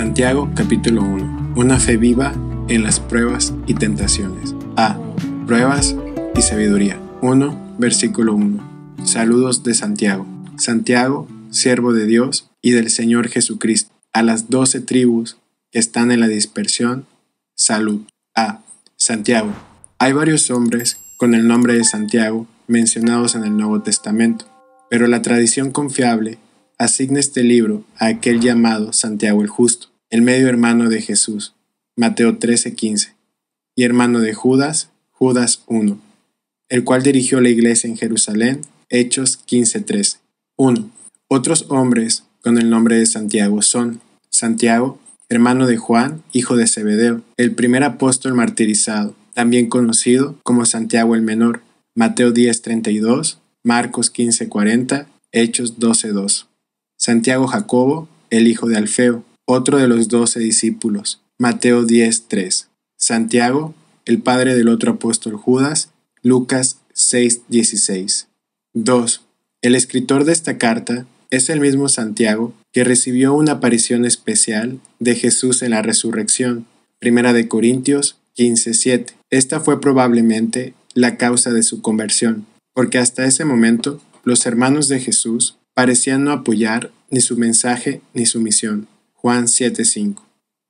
Santiago capítulo 1. Una fe viva en las pruebas y tentaciones. A. Pruebas y sabiduría. 1, versículo 1. Saludos de Santiago. Santiago, siervo de Dios y del Señor Jesucristo, a las 12 tribus que están en la dispersión, salud. A. Santiago. Hay varios hombres con el nombre de Santiago mencionados en el Nuevo Testamento, pero la tradición confiable asigna este libro a aquel llamado Santiago el Justo, el medio hermano de Jesús, Mateo 13:15, y hermano de Judas, Judas 1, el cual dirigió la iglesia en Jerusalén, Hechos 15:13. 1. Otros hombres con el nombre de Santiago son Santiago, hermano de Juan, hijo de Zebedeo, el primer apóstol martirizado, también conocido como Santiago el Menor, Mateo 10:32, Marcos 15:40, Hechos 12:2. Santiago Jacobo, el hijo de Alfeo, otro de los 12 discípulos, Mateo 10:3. Santiago, el padre del otro apóstol Judas, Lucas 6:16. 2. El escritor de esta carta es el mismo Santiago que recibió una aparición especial de Jesús en la resurrección, 1 de Corintios 15:7. Esta fue probablemente la causa de su conversión, porque hasta ese momento los hermanos de Jesús parecían no apoyar ni su mensaje ni su misión. Juan 7:5.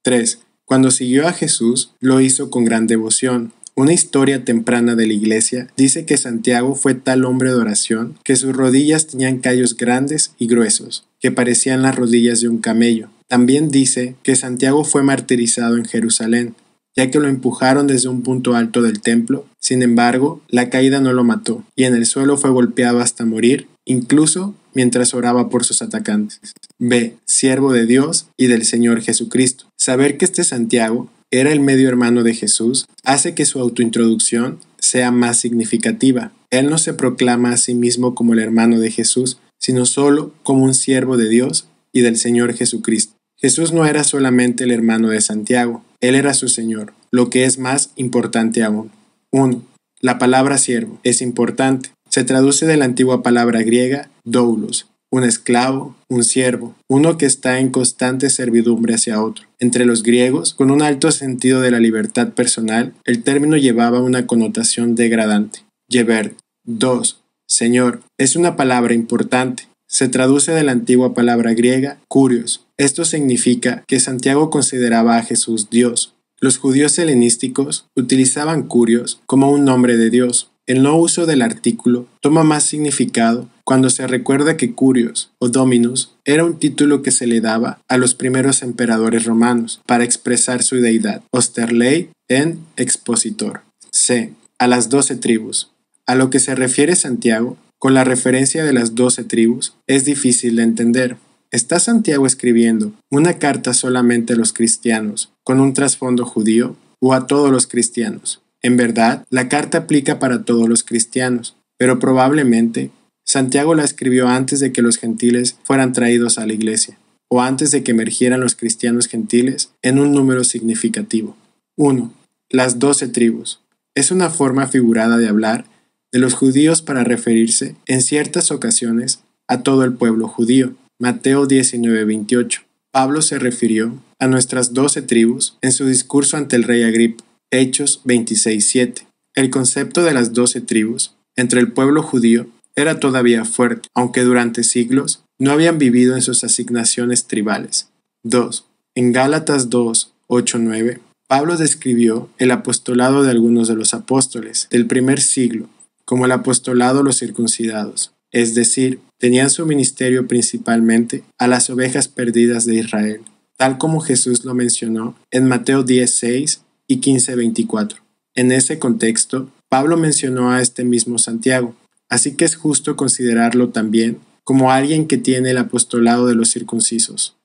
3. Cuando siguió a Jesús, lo hizo con gran devoción. Una historia temprana de la iglesia dice que Santiago fue tal hombre de oración que sus rodillas tenían callos grandes y gruesos, que parecían las rodillas de un camello. También dice que Santiago fue martirizado en Jerusalén, ya que lo empujaron desde un punto alto del templo. Sin embargo, la caída no lo mató, y en el suelo fue golpeado hasta morir, incluso mientras oraba por sus atacantes. B. Siervo de Dios y del Señor Jesucristo. Saber que este Santiago era el medio hermano de Jesús hace que su autointroducción sea más significativa. Él no se proclama a sí mismo como el hermano de Jesús, sino solo como un siervo de Dios y del Señor Jesucristo. Jesús no era solamente el hermano de Santiago, Él era su Señor, lo que es más importante aún. 1. La palabra siervo es importante. Se traduce de la antigua palabra griega doulos, un esclavo, un siervo, uno que está en constante servidumbre hacia otro. Entre los griegos, con un alto sentido de la libertad personal, el término llevaba una connotación degradante. Gebert. 2. Señor, es una palabra importante. Se traduce de la antigua palabra griega kurios. Esto significa que Santiago consideraba a Jesús Dios. Los judíos helenísticos utilizaban kurios como un nombre de Dios. El no uso del artículo toma más significado cuando se recuerda que Curios o Dominus era un título que se le daba a los primeros emperadores romanos para expresar su deidad, Osterlei en expositor. C. A las 12 tribus. A lo que se refiere Santiago, con la referencia de las 12 tribus, es difícil de entender. ¿Está Santiago escribiendo una carta solamente a los cristianos con un trasfondo judío o a todos los cristianos? En verdad, la carta aplica para todos los cristianos, pero probablemente Santiago la escribió antes de que los gentiles fueran traídos a la iglesia, o antes de que emergieran los cristianos gentiles en un número significativo. 1. Las 12 tribus. Es una forma figurada de hablar de los judíos para referirse, en ciertas ocasiones, a todo el pueblo judío. Mateo 19:28. Pablo se refirió a nuestras 12 tribus en su discurso ante el rey Agripa. Hechos 26:7. El concepto de las 12 tribus entre el pueblo judío era todavía fuerte, aunque durante siglos no habían vivido en sus asignaciones tribales. 2. En Gálatas 2:8-9, Pablo describió el apostolado de algunos de los apóstoles del primer siglo como el apostolado de los circuncidados, es decir, tenían su ministerio principalmente a las ovejas perdidas de Israel, tal como Jesús lo mencionó en Mateo 10:6 y 15:24. En ese contexto, Pablo mencionó a este mismo Santiago, así que es justo considerarlo también como alguien que tiene el apostolado de los circuncisos.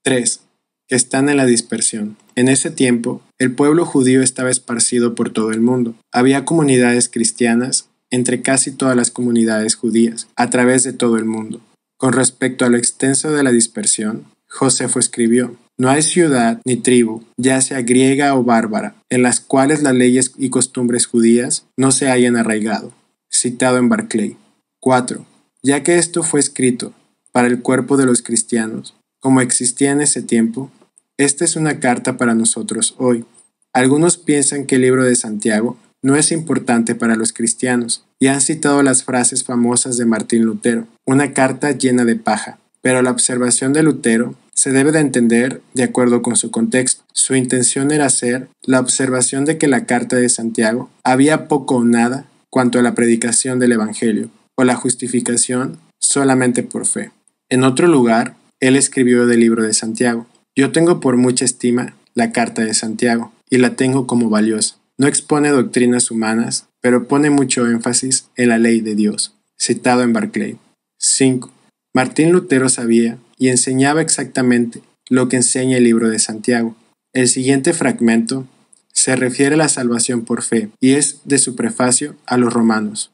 3. Que están en la dispersión. En ese tiempo, el pueblo judío estaba esparcido por todo el mundo. Había comunidades cristianas entre casi todas las comunidades judías, a través de todo el mundo. Con respecto a lo extenso de la dispersión, Josefo escribió: no hay ciudad ni tribu, ya sea griega o bárbara, en las cuales las leyes y costumbres judías no se hayan arraigado. Citado en Barclay. 4. Ya que esto fue escrito para el cuerpo de los cristianos, como existía en ese tiempo, esta es una carta para nosotros hoy. Algunos piensan que el libro de Santiago no es importante para los cristianos y han citado las frases famosas de Martín Lutero, una carta llena de paja. Pero la observación de Lutero se debe de entender de acuerdo con su contexto. Su intención era hacer la observación de que la carta de Santiago había poco o nada cuanto a la predicación del Evangelio o la justificación solamente por fe. En otro lugar, él escribió del libro de Santiago: yo tengo por mucha estima la carta de Santiago y la tengo como valiosa. No expone doctrinas humanas, pero pone mucho énfasis en la ley de Dios, citado en Barclay. 5. Martín Lutero sabía y enseñaba exactamente lo que enseña el libro de Santiago. El siguiente fragmento se refiere a la salvación por fe y es de su prefacio a los romanos.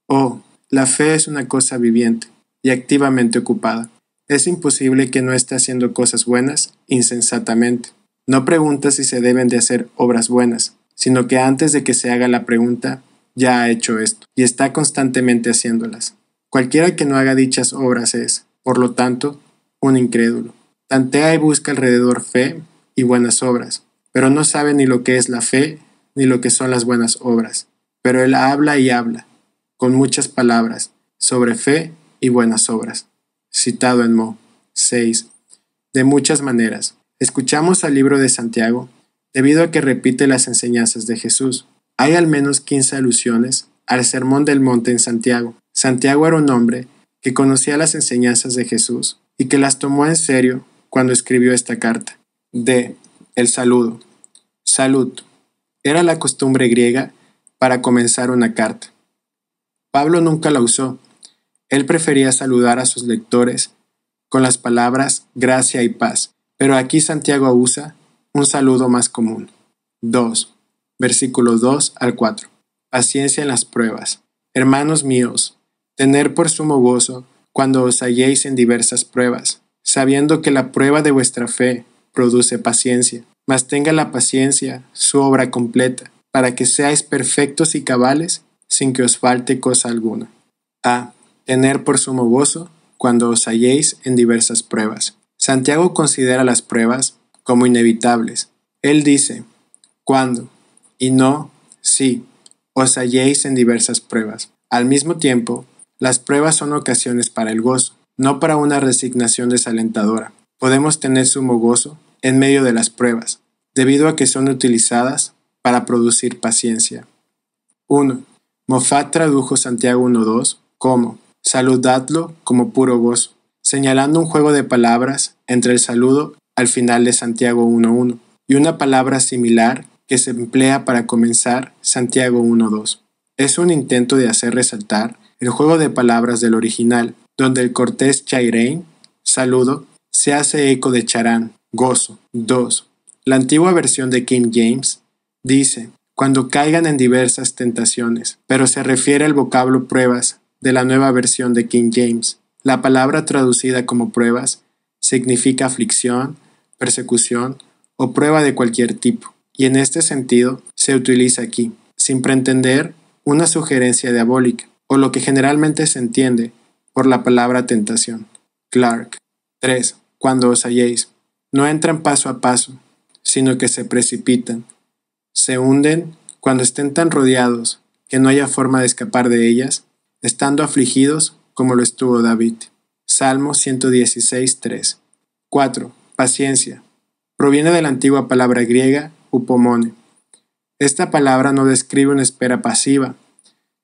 Oh, la fe es una cosa viviente y activamente ocupada. Es imposible que no esté haciendo cosas buenas insensatamente. No pregunta si se deben de hacer obras buenas, sino que antes de que se haga la pregunta, ya ha hecho esto y está constantemente haciéndolas. Cualquiera que no haga dichas obras es, por lo tanto, un incrédulo. Tantea y busca alrededor fe y buenas obras, pero no sabe ni lo que es la fe ni lo que son las buenas obras. Pero él habla y habla, con muchas palabras, sobre fe y buenas obras. Citado en Mo. 6. De muchas maneras. Escuchamos al libro de Santiago debido a que repite las enseñanzas de Jesús. Hay al menos 15 alusiones al Sermón del Monte en Santiago. Santiago era un hombre que conocía las enseñanzas de Jesús y que las tomó en serio cuando escribió esta carta. D. El saludo. Salud. Era la costumbre griega para comenzar una carta. Pablo nunca la usó. Él prefería saludar a sus lectores con las palabras gracia y paz, pero aquí Santiago usa un saludo más común. 2. Versículos 2 al 4. Paciencia en las pruebas. Hermanos míos, tener por sumo gozo cuando os halléis en diversas pruebas, sabiendo que la prueba de vuestra fe produce paciencia, mas tenga la paciencia su obra completa, para que seáis perfectos y cabales, sin que os falte cosa alguna. A. Tener por sumo gozo cuando os halléis en diversas pruebas. Santiago considera las pruebas como inevitables. Él dice, cuando, y no, sí, os halléis en diversas pruebas. Al mismo tiempo, las pruebas son ocasiones para el gozo, no para una resignación desalentadora. Podemos tener sumo gozo en medio de las pruebas, debido a que son utilizadas para producir paciencia. 1. Moffat tradujo Santiago 1.2 como saludadlo como puro gozo, señalando un juego de palabras entre el saludo al final de Santiago 1.1 y una palabra similar que se emplea para comenzar Santiago 1.2. Es un intento de hacer resaltar el juego de palabras del original, donde el cortés chairein, saludo, se hace eco de charán, gozo. 2. La antigua versión de King James dice, cuando caigan en diversas tentaciones, pero se refiere al vocablo pruebas de la nueva versión de King James. La palabra traducida como pruebas significa aflicción, persecución o prueba de cualquier tipo, y en este sentido se utiliza aquí, sin pretender una sugerencia diabólica, o lo que generalmente se entiende por la palabra tentación. Clark. 3. Cuando os halléis, no entran paso a paso, sino que se precipitan. Se hunden cuando estén tan rodeados que no haya forma de escapar de ellas, estando afligidos como lo estuvo David. Salmo 116:3. 4. Paciencia. Proviene de la antigua palabra griega upomone. Esta palabra no describe una espera pasiva,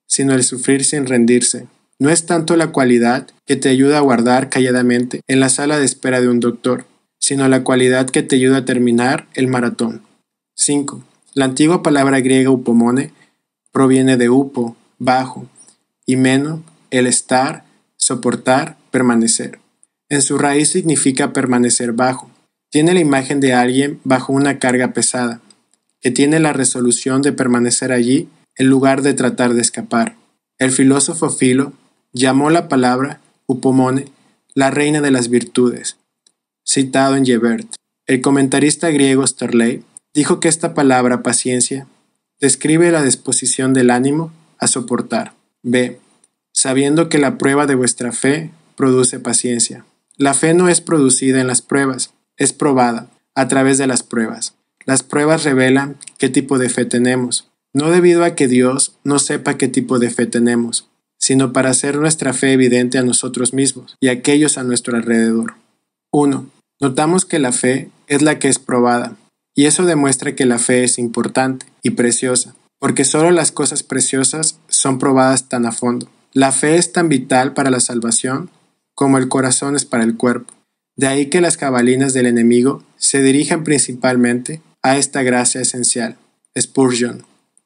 sino el sufrir sin rendirse. No es tanto la cualidad que te ayuda a guardar calladamente en la sala de espera de un doctor, sino la cualidad que te ayuda a terminar el maratón. 5. La antigua palabra griega upomone proviene de upo, bajo, y meno, el estar, soportar, permanecer. En su raíz significa permanecer bajo. Tiene la imagen de alguien bajo una carga pesada, que tiene la resolución de permanecer allí en lugar de tratar de escapar. El filósofo Philo llamó la palabra upomone la reina de las virtudes, citado en Gebert. El comentarista griego Sterley dijo que esta palabra paciencia describe la disposición del ánimo a soportar. B. Sabiendo que la prueba de vuestra fe produce paciencia. La fe no es producida en las pruebas, es probada, a través de las pruebas. Las pruebas revelan qué tipo de fe tenemos, no debido a que Dios no sepa qué tipo de fe tenemos, sino para hacer nuestra fe evidente a nosotros mismos y a aquellos a nuestro alrededor. 1. Notamos que la fe es la que es probada, y eso demuestra que la fe es importante y preciosa, porque solo las cosas preciosas son probadas tan a fondo. La fe es tan vital para la salvación como el corazón es para el cuerpo. De ahí que las jabalinas del enemigo se dirijan principalmente a esta gracia esencial. Spurgeon.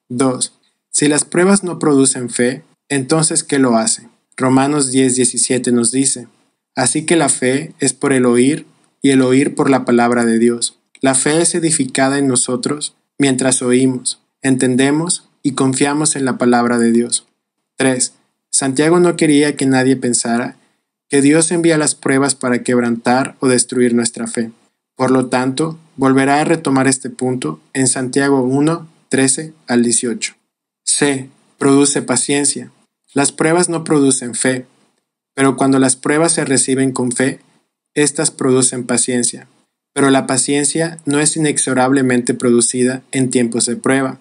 2. Si las pruebas no producen fe, entonces ¿qué lo hace? Romanos 10:17 nos dice: así que la fe es por el oír, y el oír por la palabra de Dios. La fe es edificada en nosotros mientras oímos, entendemos y confiamos en la palabra de Dios. 3. Santiago no quería que nadie pensara que Dios envía las pruebas para quebrantar o destruir nuestra fe. Por lo tanto, volverá a retomar este punto en Santiago 1:13 al 18. C. Produce paciencia. Las pruebas no producen fe, pero cuando las pruebas se reciben con fe, éstas producen paciencia. Pero la paciencia no es inexorablemente producida en tiempos de prueba.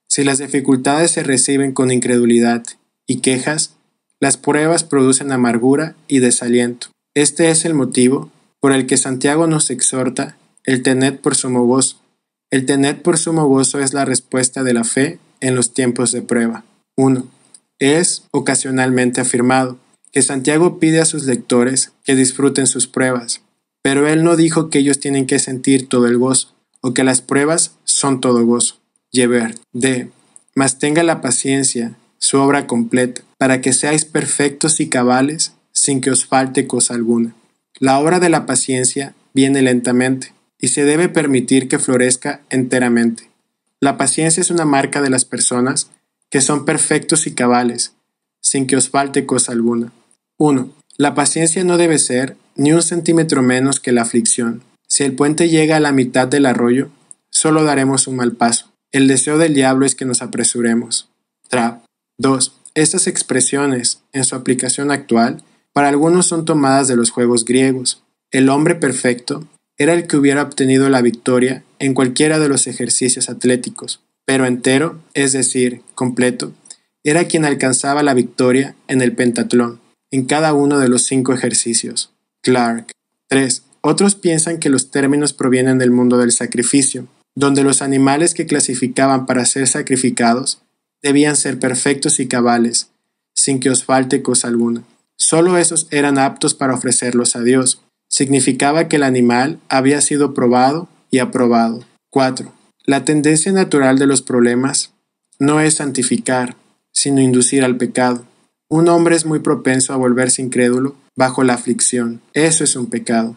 Si las dificultades se reciben con incredulidad y quejas, las pruebas producen amargura y desaliento. Este es el motivo por el que Santiago nos exhorta el tened por sumo gozo. El tened por sumo gozo es la respuesta de la fe en los tiempos de prueba. 1. Es ocasionalmente afirmado que Santiago pide a sus lectores que disfruten sus pruebas, pero él no dijo que ellos tienen que sentir todo el gozo, o que las pruebas son todo gozo. Gebert. D. Mas tenga la paciencia, su obra completa, para que seáis perfectos y cabales, sin que os falte cosa alguna. La obra de la paciencia viene lentamente, y se debe permitir que florezca enteramente. La paciencia es una marca de las personas que son perfectos y cabales, sin que os falte cosa alguna. 1. La paciencia no debe ser ni un centímetro menos que la aflicción. Si el puente llega a la mitad del arroyo, solo daremos un mal paso. El deseo del diablo es que nos apresuremos. Trap. 2. Estas expresiones, en su aplicación actual, para algunos son tomadas de los juegos griegos. El hombre perfecto era el que hubiera obtenido la victoria en cualquiera de los ejercicios atléticos, pero entero, es decir, completo, era quien alcanzaba la victoria en el pentatlón, en cada uno de los 5 ejercicios. Clark. 3. Otros piensan que los términos provienen del mundo del sacrificio, donde los animales que clasificaban para ser sacrificados debían ser perfectos y cabales, sin que os falte cosa alguna. Solo esos eran aptos para ofrecerlos a Dios. Significaba que el animal había sido probado y aprobado. 4. La tendencia natural de los problemas no es santificar, sino inducir al pecado. Un hombre es muy propenso a volverse incrédulo bajo la aflicción. Eso es un pecado.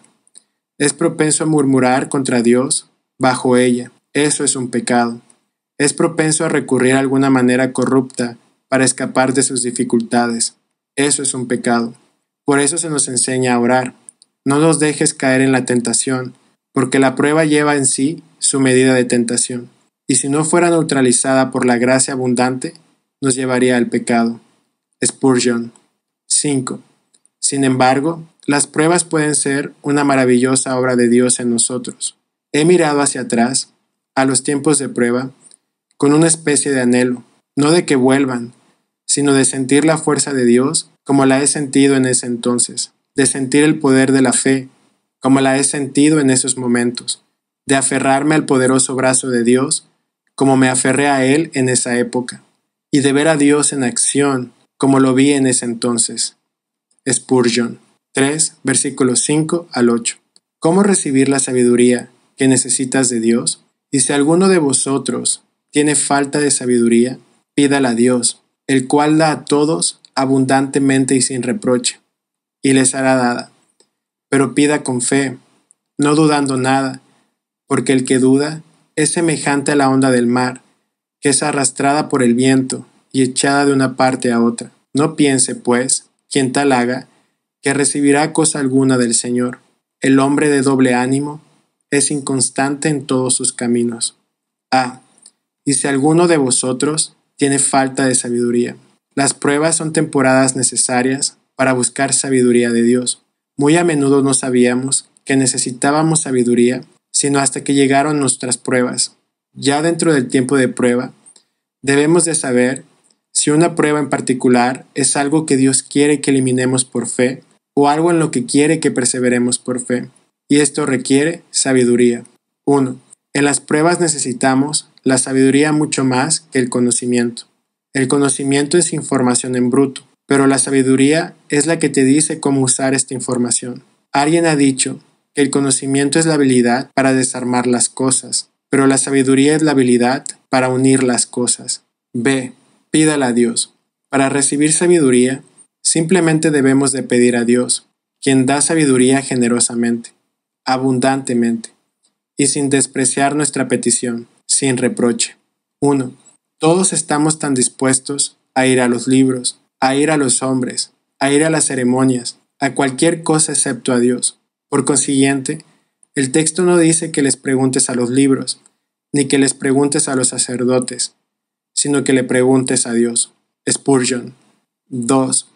Es propenso a murmurar contra Dios bajo ella. Eso es un pecado. Es propenso a recurrir a alguna manera corrupta para escapar de sus dificultades. Eso es un pecado. Por eso se nos enseña a orar. No nos dejes caer en la tentación, porque la prueba lleva en sí su medida de tentación. Y si no fuera neutralizada por la gracia abundante, nos llevaría al pecado. Spurgeon. 5. Sin embargo, las pruebas pueden ser una maravillosa obra de Dios en nosotros. He mirado hacia atrás, a los tiempos de prueba, con una especie de anhelo, no de que vuelvan, sino de sentir la fuerza de Dios como la he sentido en ese entonces, de sentir el poder de la fe como la he sentido en esos momentos, de aferrarme al poderoso brazo de Dios como me aferré a Él en esa época, y de ver a Dios en acción como lo vi en ese entonces. Spurgeon. 3, versículos 5 al 8. ¿Cómo recibir la sabiduría que necesitas de Dios? Y si alguno de vosotros tiene falta de sabiduría, pídala a Dios, el cual da a todos abundantemente y sin reproche, y les hará dada. Pero pida con fe, no dudando nada, porque el que duda es semejante a la onda del mar, que es arrastrada por el viento y echada de una parte a otra. No piense, pues, quien tal haga, que recibirá cosa alguna del Señor. El hombre de doble ánimo es inconstante en todos sus caminos. Y si alguno de vosotros tiene falta de sabiduría. Las pruebas son temporadas necesarias para buscar sabiduría de Dios. Muy a menudo no sabíamos que necesitábamos sabiduría, sino hasta que llegaron nuestras pruebas. Ya dentro del tiempo de prueba, debemos de saber si una prueba en particular es algo que Dios quiere que eliminemos por fe o algo en lo que quiere que perseveremos por fe. Y esto requiere sabiduría. 1. En las pruebas necesitamos la sabiduría mucho más que el conocimiento. El conocimiento es información en bruto, pero la sabiduría es la que te dice cómo usar esta información. Alguien ha dicho que el conocimiento es la habilidad para desarmar las cosas, pero la sabiduría es la habilidad para unir las cosas. B. Pídala a Dios. Para recibir sabiduría, simplemente debemos de pedir a Dios, quien da sabiduría generosamente, abundantemente, y sin despreciar nuestra petición, sin reproche. 1. Todos estamos tan dispuestos a ir a los libros, a ir a los hombres, a ir a las ceremonias, a cualquier cosa excepto a Dios. Por consiguiente, el texto no dice que les preguntes a los libros, ni que les preguntes a los sacerdotes, sino que le preguntes a Dios. Spurgeon. 2.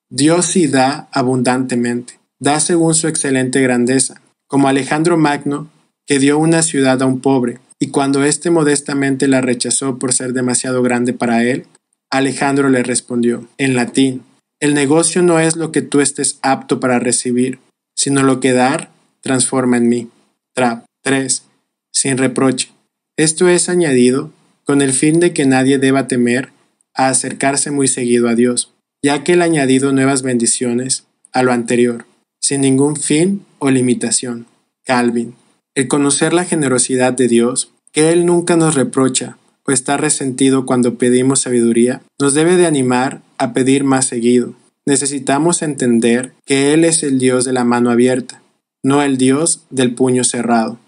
Dios sí da abundantemente, da según su excelente grandeza, como Alejandro Magno, que dio una ciudad a un pobre, y cuando éste modestamente la rechazó por ser demasiado grande para él, Alejandro le respondió, en latín, el negocio no es lo que tú estés apto para recibir, sino lo que dar transforma en mí. Trapp. 3. Sin reproche. Esto es añadido con el fin de que nadie deba temer a acercarse muy seguido a Dios, ya que él ha añadido nuevas bendiciones a lo anterior, sin ningún fin o limitación. Calvin. El conocer la generosidad de Dios, que Él nunca nos reprocha o está resentido cuando pedimos sabiduría, nos debe de animar a pedir más seguido. Necesitamos entender que Él es el Dios de la mano abierta, no el Dios del puño cerrado.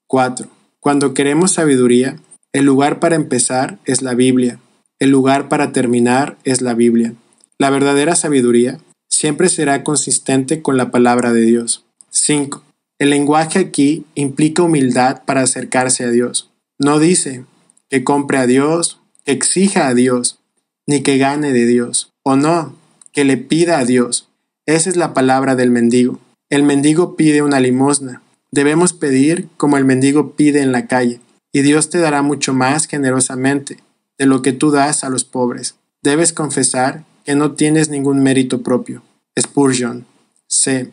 4. Cuando queremos sabiduría, el lugar para empezar es la Biblia. El lugar para terminar es la Biblia. La verdadera sabiduría siempre será consistente con la palabra de Dios. 5. El lenguaje aquí implica humildad para acercarse a Dios. No dice que compre a Dios, que exija a Dios, ni que gane de Dios. O no, que le pida a Dios. Esa es la palabra del mendigo. El mendigo pide una limosna. Debemos pedir como el mendigo pide en la calle, y Dios te dará mucho más generosamente de lo que tú das a los pobres. Debes confesar que no tienes ningún mérito propio. Spurgeon. C.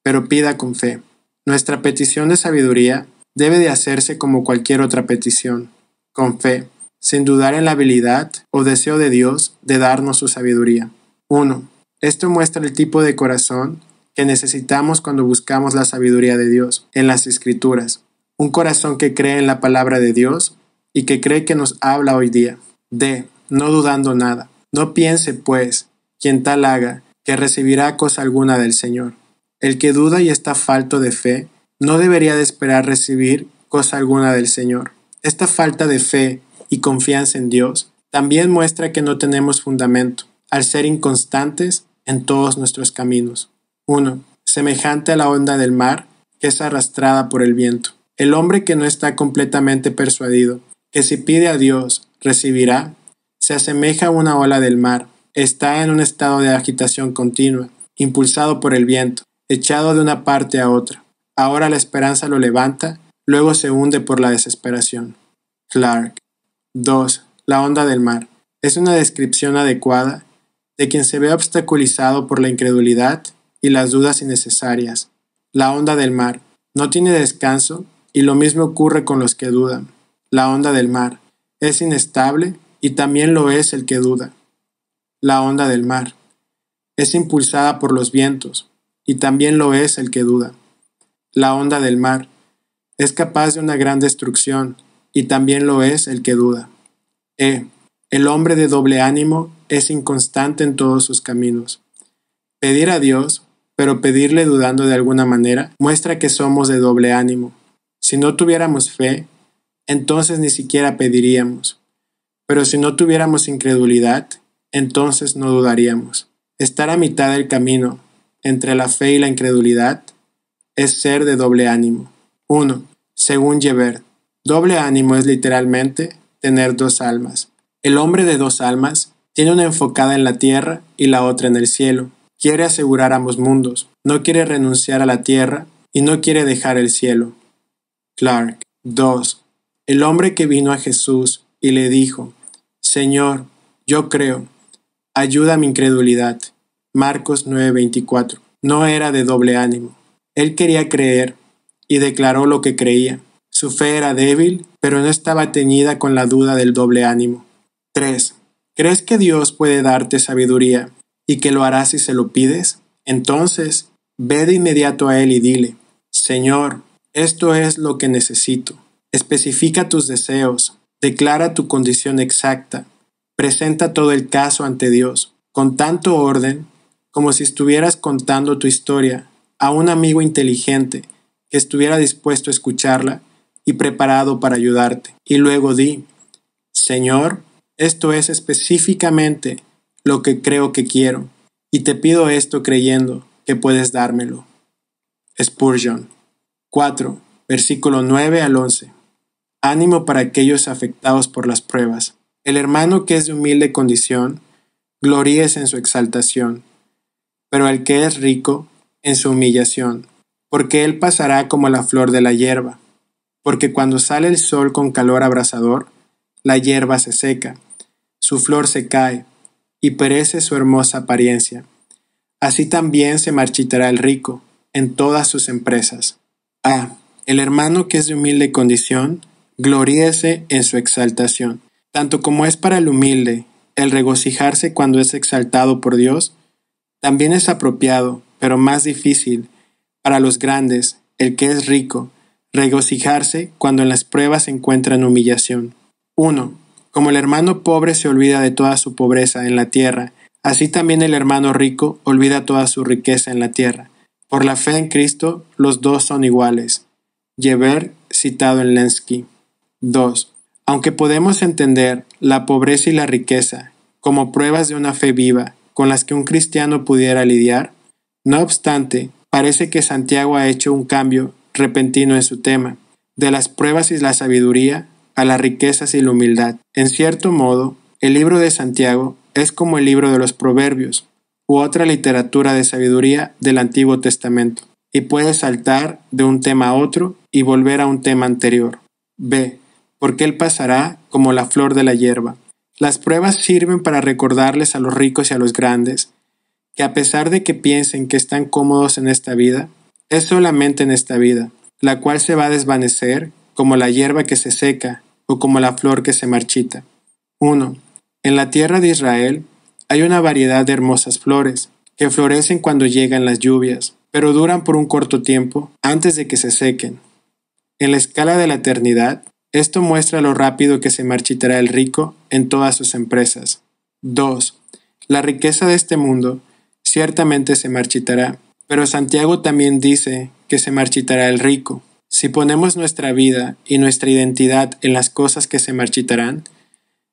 Pero pida con fe. Nuestra petición de sabiduría debe de hacerse como cualquier otra petición, con fe, sin dudar en la habilidad o deseo de Dios de darnos su sabiduría. 1. Esto muestra el tipo de corazón que necesitamos cuando buscamos la sabiduría de Dios en las Escrituras. Un corazón que cree en la palabra de Dios y que cree que nos habla hoy día. D. No dudando nada. No piense, pues, quien tal haga, que recibirá cosa alguna del Señor. El que duda y está falto de fe, no debería de esperar recibir cosa alguna del Señor. Esta falta de fe y confianza en Dios también muestra que no tenemos fundamento, al ser inconstantes en todos nuestros caminos. 1. Semejante a la onda del mar que es arrastrada por el viento. El hombre que no está completamente persuadido que si pide a Dios recibirá, se asemeja a una ola del mar, está en un estado de agitación continua, impulsado por el viento, echado de una parte a otra. Ahora la esperanza lo levanta, luego se hunde por la desesperación. Clark. 2. La onda del mar. Es una descripción adecuada de quien se ve obstaculizado por la incredulidad y las dudas innecesarias. La onda del mar no tiene descanso y lo mismo ocurre con los que dudan. La onda del mar es inestable y también lo es el que duda. La onda del mar es impulsada por los vientos y también lo es el que duda. La onda del mar es capaz de una gran destrucción y también lo es el que duda. El hombre de doble ánimo es inconstante en todos sus caminos. Pedir a Dios, pero pedirle dudando de alguna manera, muestra que somos de doble ánimo. Si no tuviéramos fe, entonces ni siquiera pediríamos. Pero si no tuviéramos incredulidad, entonces no dudaríamos. Estar a mitad del camino entre la fe y la incredulidad es ser de doble ánimo. 1. Según Gebert, doble ánimo es literalmente tener dos almas. El hombre de dos almas tiene una enfocada en la tierra y la otra en el cielo. Quiere asegurar ambos mundos, no quiere renunciar a la tierra y no quiere dejar el cielo. Clark. 2. El hombre que vino a Jesús y le dijo: Señor, yo creo, ayuda a mi incredulidad. Marcos 9:24. No era de doble ánimo. Él quería creer y declaró lo que creía. Su fe era débil, pero no estaba teñida con la duda del doble ánimo. 3. ¿Crees que Dios puede darte sabiduría y que lo hará si se lo pides? Entonces, ve de inmediato a Él y dile: Señor, esto es lo que necesito. Especifica tus deseos, declara tu condición exacta, presenta todo el caso ante Dios, con tanto orden, como si estuvieras contando tu historia a un amigo inteligente que estuviera dispuesto a escucharla y preparado para ayudarte. Y luego di: Señor, esto es específicamente lo que creo que quiero, y te pido esto creyendo que puedes dármelo. Spurgeon. 4. Versículo 9 al 11. Ánimo para aquellos afectados por las pruebas. El hermano que es de humilde condición, gloríese en su exaltación, pero el que es rico, en su humillación, porque él pasará como la flor de la hierba, porque cuando sale el sol con calor abrasador, la hierba se seca, su flor se cae, y perece su hermosa apariencia. Así también se marchitará el rico en todas sus empresas. A. El hermano que es de humilde condición, gloríese en su exaltación. Tanto como es para el humilde el regocijarse cuando es exaltado por Dios, también es apropiado, pero más difícil, para los grandes, el que es rico, regocijarse cuando en las pruebas se encuentran humillación. 1. Como el hermano pobre se olvida de toda su pobreza en la tierra, así también el hermano rico olvida toda su riqueza en la tierra. Por la fe en Cristo, los dos son iguales. Geber, citado en Lenski. 2. Aunque podemos entender la pobreza y la riqueza como pruebas de una fe viva con las que un cristiano pudiera lidiar, no obstante, parece que Santiago ha hecho un cambio repentino en su tema, de las pruebas y la sabiduría a las riquezas y la humildad. En cierto modo, el libro de Santiago es como el libro de los Proverbios, u otra literatura de sabiduría del Antiguo Testamento, y puede saltar de un tema a otro y volver a un tema anterior. B. Porque él pasará como la flor de la hierba. Las pruebas sirven para recordarles a los ricos y a los grandes que a pesar de que piensen que están cómodos en esta vida, es solamente en esta vida, la cual se va a desvanecer como la hierba que se seca o como la flor que se marchita. 1. En la tierra de Israel hay una variedad de hermosas flores que florecen cuando llegan las lluvias, pero duran por un corto tiempo antes de que se sequen. En la escala de la eternidad, esto muestra lo rápido que se marchitará el rico en todas sus empresas. 2. La riqueza de este mundo ciertamente se marchitará, pero Santiago también dice que se marchitará el rico. Si ponemos nuestra vida y nuestra identidad en las cosas que se marchitarán,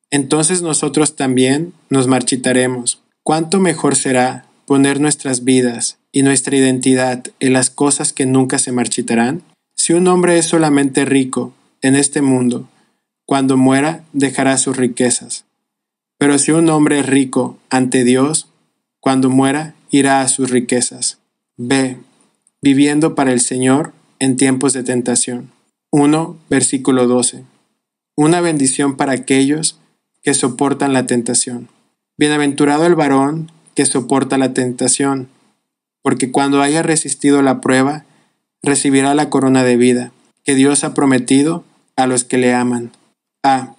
entonces nosotros también nos marchitaremos. ¿Cuánto mejor será poner nuestras vidas y nuestra identidad en las cosas que nunca se marchitarán? Si un hombre es solamente rico en este mundo, cuando muera dejará sus riquezas. Pero si un hombre es rico ante Dios, cuando muera irá a sus riquezas. B. Viviendo para el Señor en tiempos de tentación. 1, versículo 12. Una bendición para aquellos que soportan la tentación. Bienaventurado el varón que soporta la tentación, porque cuando haya resistido la prueba, recibirá la corona de vida que Dios ha prometido a los que le aman. A.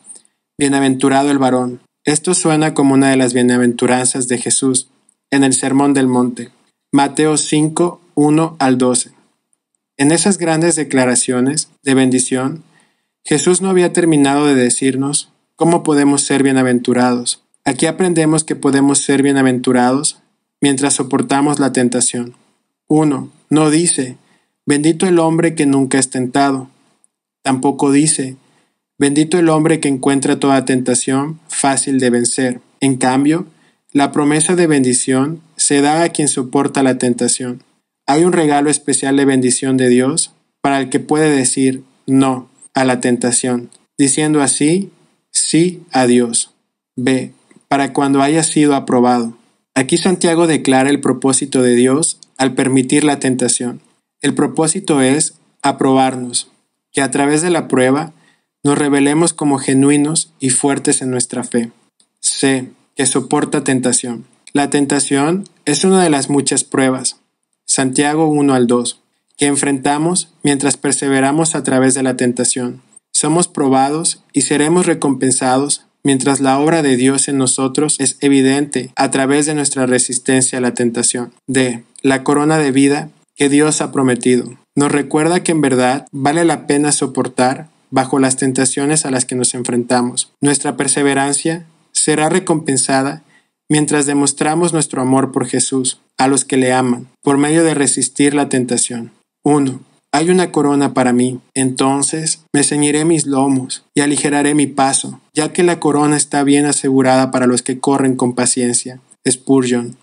Bienaventurado el varón. Esto suena como una de las bienaventuranzas de Jesús en el Sermón del Monte, Mateo 5, 1 al 12. En esas grandes declaraciones de bendición, Jesús no había terminado de decirnos cómo podemos ser bienaventurados. Aquí aprendemos que podemos ser bienaventurados mientras soportamos la tentación. 1. No dice, bendito el hombre que nunca es tentado. Tampoco dice, bendito el hombre que encuentra toda tentación fácil de vencer. En cambio, la promesa de bendición se da a quien soporta la tentación. Hay un regalo especial de bendición de Dios para el que puede decir no a la tentación, diciendo así sí a Dios. B. Para cuando haya sido aprobado. Aquí Santiago declara el propósito de Dios al permitir la tentación. El propósito es aprobarnos. que a través de la prueba nos revelemos como genuinos y fuertes en nuestra fe. C. Que soporta tentación. La tentación es una de las muchas pruebas, Santiago 1-2, que enfrentamos mientras perseveramos a través de la tentación. Somos probados y seremos recompensados mientras la obra de Dios en nosotros es evidente a través de nuestra resistencia a la tentación. D. La corona de vida que Dios ha prometido. Nos recuerda que en verdad vale la pena soportar bajo las tentaciones a las que nos enfrentamos. Nuestra perseverancia será recompensada mientras demostramos nuestro amor por Jesús a los que le aman, por medio de resistir la tentación. 1. Hay una corona para mí, entonces me ceñiré mis lomos y aligeraré mi paso, ya que la corona está bien asegurada para los que corren con paciencia. Spurgeon.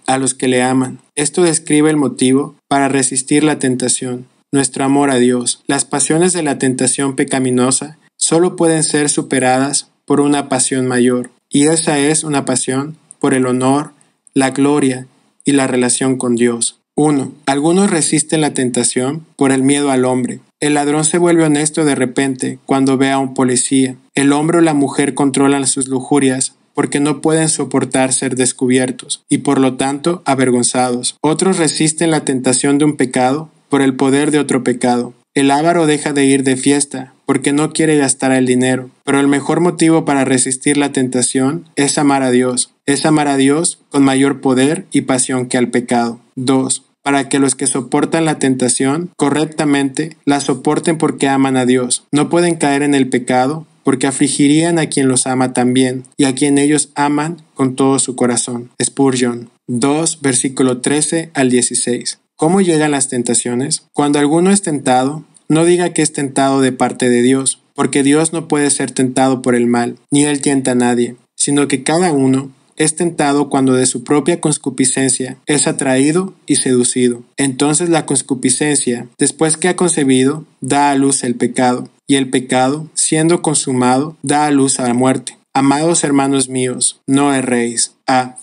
A los que le aman. Esto describe el motivo para resistir la tentación, nuestro amor a Dios. Las pasiones de la tentación pecaminosa solo pueden ser superadas por una pasión mayor, y esa es una pasión por el honor, la gloria y la relación con Dios. 1. Algunos resisten la tentación por el miedo al hombre. El ladrón se vuelve honesto de repente cuando ve a un policía. El hombre o la mujer controlan sus lujurias porque no pueden soportar ser descubiertos y por lo tanto avergonzados. Otros resisten la tentación de un pecado por el poder de otro pecado. El avaro deja de ir de fiesta porque no quiere gastar el dinero, pero el mejor motivo para resistir la tentación es amar a Dios. Es amar a Dios con mayor poder y pasión que al pecado. 2. Para que los que soportan la tentación correctamente la soporten porque aman a Dios. No pueden caer en el pecado porque afligirían a quien los ama también y a quien ellos aman con todo su corazón. Spurgeon 2, versículo 13-16. ¿Cómo llegan las tentaciones? Cuando alguno es tentado, no diga que es tentado de parte de Dios, porque Dios no puede ser tentado por el mal, ni Él tienta a nadie, sino que cada uno es tentado cuando de su propia concupiscencia es atraído y seducido. Entonces la concupiscencia, después que ha concebido, da a luz el pecado, y el pecado, siendo consumado, da a luz a la muerte. Amados hermanos míos, no erréis.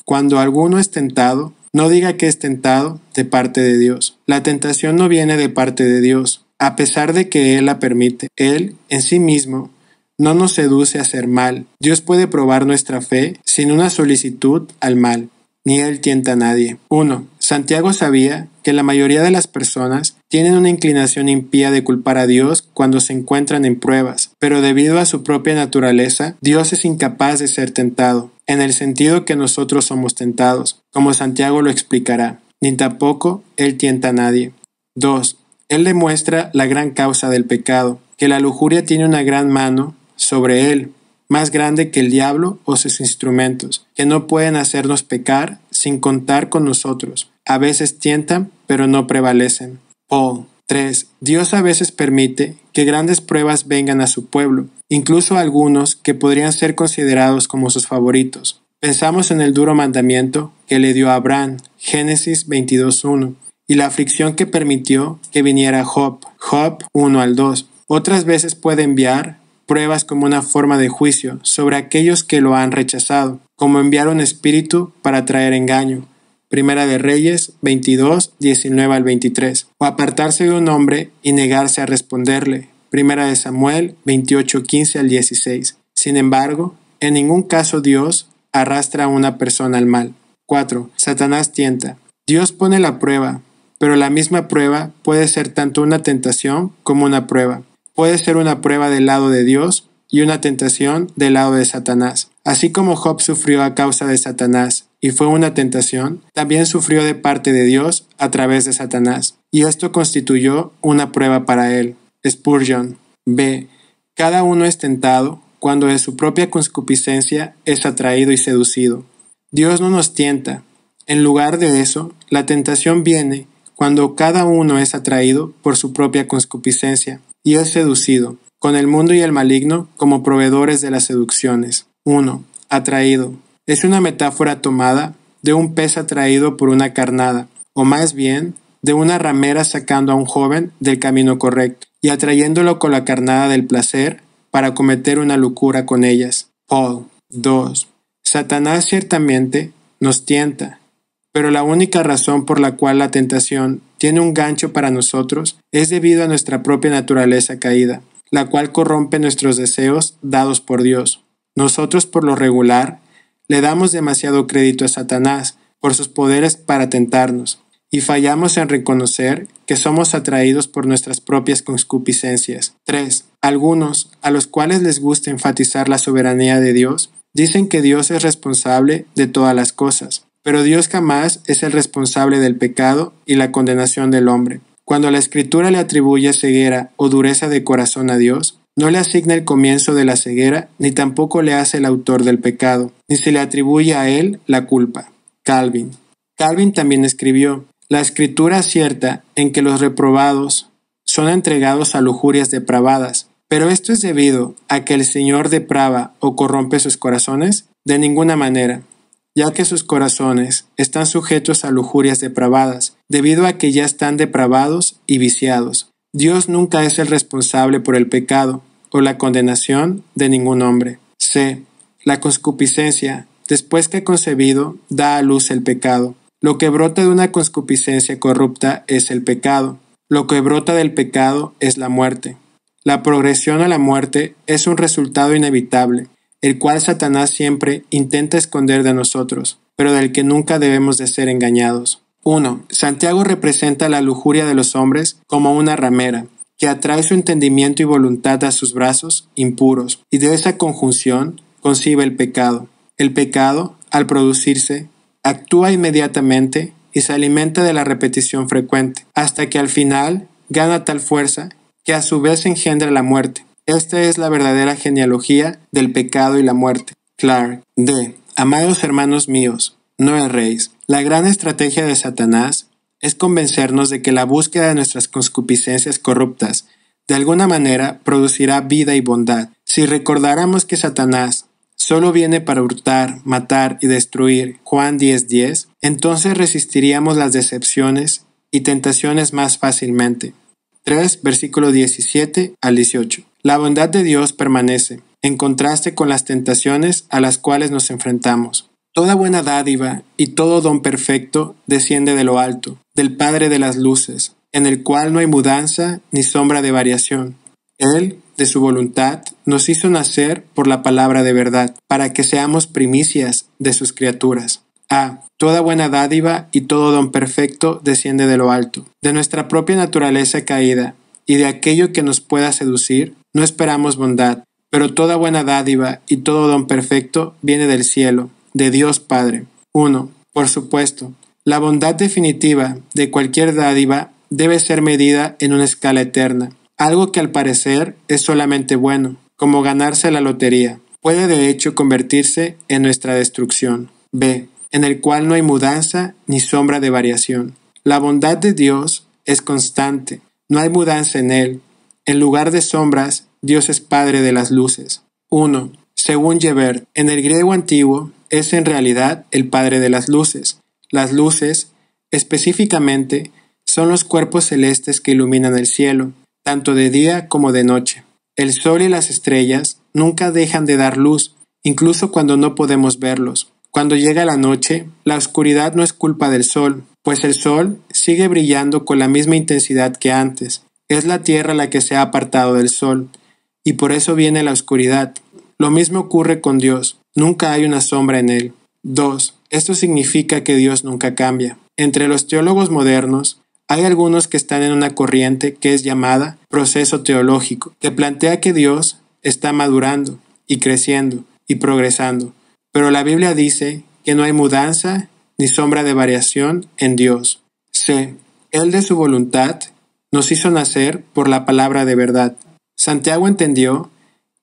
Cuando alguno es tentado, no diga que es tentado de parte de Dios. La tentación no viene de parte de Dios, a pesar de que Él la permite. Él, en sí mismo, no nos seduce a hacer mal. Dios puede probar nuestra fe sin una solicitud al mal, ni Él tienta a nadie. 1. Santiago sabía que la mayoría de las personas tienen una inclinación impía de culpar a Dios cuando se encuentran en pruebas, pero debido a su propia naturaleza, Dios es incapaz de ser tentado, en el sentido que nosotros somos tentados, como Santiago lo explicará, ni tampoco Él tienta a nadie. 2. Él demuestra la gran causa del pecado, que la lujuria tiene una gran mano sobre él, más grande que el diablo o sus instrumentos, que no pueden hacernos pecar sin contar con nosotros. A veces tientan, pero no prevalecen. Paul. 3. Dios a veces permite que grandes pruebas vengan a su pueblo, incluso algunos que podrían ser considerados como sus favoritos. Pensamos en el duro mandamiento que le dio a Abraham, Génesis 22:1, y la aflicción que permitió que viniera Job, Job 1-2. Otras veces puede enviar pruebas como una forma de juicio sobre aquellos que lo han rechazado, como enviar un espíritu para traer engaño, Primera de Reyes 22, 19-23, o apartarse de un hombre y negarse a responderle, Primera de Samuel 28, 15-16. Sin embargo, en ningún caso Dios arrastra a una persona al mal. 4. Satanás tienta. Dios pone la prueba, pero la misma prueba puede ser tanto una tentación como una prueba. Puede ser una prueba del lado de Dios y una tentación del lado de Satanás. Así como Job sufrió a causa de Satanás y fue una tentación, también sufrió de parte de Dios a través de Satanás, y esto constituyó una prueba para él. Spurgeon. B. Cada uno es tentado cuando de su propia concupiscencia es atraído y seducido. Dios no nos tienta. En lugar de eso, la tentación viene cuando cada uno es atraído por su propia concupiscencia y es seducido, con el mundo y el maligno como proveedores de las seducciones. 1. Atraído. Es una metáfora tomada de un pez atraído por una carnada, o más bien, de una ramera sacando a un joven del camino correcto y atrayéndolo con la carnada del placer para cometer una locura con ellas. Paul. 2. Satanás ciertamente nos tienta, pero la única razón por la cual la tentación tiene un gancho para nosotros, es debido a nuestra propia naturaleza caída, la cual corrompe nuestros deseos dados por Dios. Nosotros, por lo regular, le damos demasiado crédito a Satanás por sus poderes para tentarnos, y fallamos en reconocer que somos atraídos por nuestras propias concupiscencias. 3. Algunos, a los cuales les gusta enfatizar la soberanía de Dios, dicen que Dios es responsable de todas las cosas, pero Dios jamás es el responsable del pecado y la condenación del hombre. Cuando la Escritura le atribuye ceguera o dureza de corazón a Dios, no le asigna el comienzo de la ceguera, ni tampoco le hace el autor del pecado, ni se le atribuye a él la culpa. Calvin. Calvin también escribió: la Escritura acierta en que los reprobados son entregados a lujurias depravadas, pero esto es debido a que el Señor deprava o corrompe sus corazones. De ninguna manera, ya que sus corazones están sujetos a lujurias depravadas, debido a que ya están depravados y viciados. Dios nunca es el responsable por el pecado o la condenación de ningún hombre. C. La concupiscencia, después que ha concebido, da a luz el pecado. Lo que brota de una concupiscencia corrupta es el pecado. Lo que brota del pecado es la muerte. La progresión a la muerte es un resultado inevitable, el cual Satanás siempre intenta esconder de nosotros, pero del que nunca debemos de ser engañados. 1. Santiago representa la lujuria de los hombres como una ramera, que atrae su entendimiento y voluntad a sus brazos impuros, y de esa conjunción concibe el pecado. El pecado, al producirse, actúa inmediatamente y se alimenta de la repetición frecuente, hasta que al final gana tal fuerza que a su vez engendra la muerte. Esta es la verdadera genealogía del pecado y la muerte. Clark. D. Amados hermanos míos, no erréis. La gran estrategia de Satanás es convencernos de que la búsqueda de nuestras concupiscencias corruptas de alguna manera producirá vida y bondad. Si recordáramos que Satanás solo viene para hurtar, matar y destruir, Juan 10:10, entonces resistiríamos las decepciones y tentaciones más fácilmente. 3, versículo 17 al 18. La bondad de Dios permanece, en contraste con las tentaciones a las cuales nos enfrentamos. Toda buena dádiva y todo don perfecto desciende de lo alto, del Padre de las luces, en el cual no hay mudanza ni sombra de variación. Él, de su voluntad, nos hizo nacer por la palabra de verdad, para que seamos primicias de sus criaturas. A. Toda buena dádiva y todo don perfecto desciende de lo alto. De nuestra propia naturaleza caída y de aquello que nos pueda seducir, no esperamos bondad, pero toda buena dádiva y todo don perfecto viene del cielo, de Dios Padre. 1. Por supuesto, la bondad definitiva de cualquier dádiva debe ser medida en una escala eterna. Algo que al parecer es solamente bueno, como ganarse la lotería, puede de hecho convertirse en nuestra destrucción. B. En el cual no hay mudanza ni sombra de variación. La bondad de Dios es constante, no hay mudanza en él. En lugar de sombras, Dios es Padre de las luces. 1. Según Gebert, en el griego antiguo es en realidad el Padre de las luces. Las luces, específicamente, son los cuerpos celestes que iluminan el cielo, tanto de día como de noche. El sol y las estrellas nunca dejan de dar luz, incluso cuando no podemos verlos. Cuando llega la noche, la oscuridad no es culpa del sol, pues el sol sigue brillando con la misma intensidad que antes. Es la tierra la que se ha apartado del sol, y por eso viene la oscuridad. Lo mismo ocurre con Dios, nunca hay una sombra en él. 2. Esto significa que Dios nunca cambia. Entre los teólogos modernos, hay algunos que están en una corriente que es llamada proceso teológico, que plantea que Dios está madurando y creciendo y progresando. Pero la Biblia dice que no hay mudanza ni sombra de variación en Dios. C. Él de su voluntad nos hizo nacer por la palabra de verdad. Santiago entendió